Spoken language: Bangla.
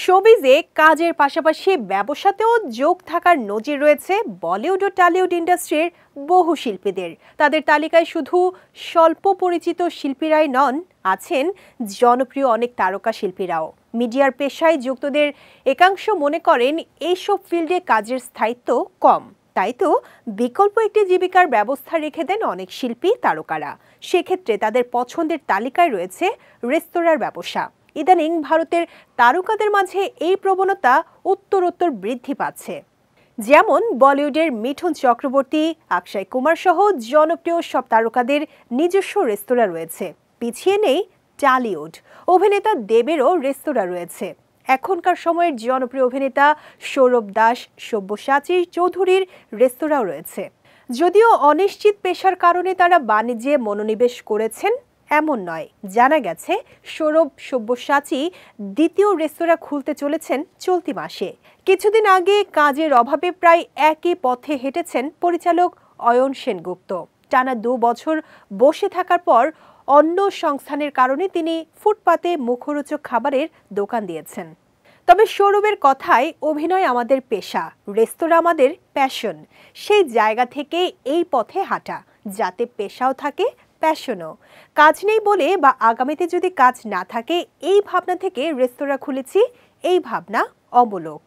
শোবিজে কাজের পাশাপাশি ব্যবসাতেও যোগ থাকার নজির রয়েছে বলিউড ও টলিউড ইন্ডাস্ট্রির বহু শিল্পীদের। তাদের তালিকায় শুধু স্বল্প পরিচিত শিল্পীরাই নন, আছেন জনপ্রিয় অনেক তারকা শিল্পীরাও। মিডিয়ার পেশায় যুক্তদের একাংশ মনে করেন এইসব ফিল্ডে কাজের স্থায়িত্ব কম, তাই তো বিকল্প একটি জীবিকার ব্যবস্থা রেখে দেন অনেক শিল্পী তারকারা। সেক্ষেত্রে তাদের পছন্দের তালিকায় রয়েছে রেস্তোরাঁর ব্যবসা। ইদানিং ভারতের তারকাদের মাঝে এই প্রবণতা উত্তরোত্তর বৃদ্ধি পাচ্ছে। যেমন বলিউডের মিঠুন চক্রবর্তী, অক্ষয় কুমার সহ জনপ্রিয় সব তারকাদের নিজস্ব রেস্তোরাঁ রয়েছে। পিছিয়ে নেই টলিউড, অভিনেতা দেবেরও রেস্তোরাঁ রয়েছে। এখনকার সময়ের জনপ্রিয় অভিনেতা সৌরভ দাস, সব্যসাচী চৌধুরীর রেস্তোরাঁও রয়েছে। যদিও অনিশ্চিত পেশার কারণে তারা বাণিজ্যে মনোনিবেশ করেছেন এমন নয়। জানা গেছে সব্যসাচী দ্বিতীয় রেস্তোরাঁ খুলতে চলেছেন চলতি মাসে। কিছুদিন আগে কাজের অভাবে প্রায় একই পথে হেঁটেছেন পরিচালক অয়ন সেনগুপ্ত। টানা 2 বছর বসে থাকার পর অন্য সংস্থানের কারণে তিনি ফুটপাতে মুখরোচক খাবারের দোকান দিয়েছেন। তবে সৌরভের কথায়, অভিনয় আমাদের পেশা, রেস্তোরাঁ আমাদের প্যাশন। সেই জায়গা থেকে এই পথে হাঁটা, যাতে পেশাও থাকে প্যাশনও। কাজ নেই বলে বা আগামীতে যদি কাজ না থাকে এই ভাবনা থেকে রেস্তোরাঁ খুলেছি, এই ভাবনা অমূলক।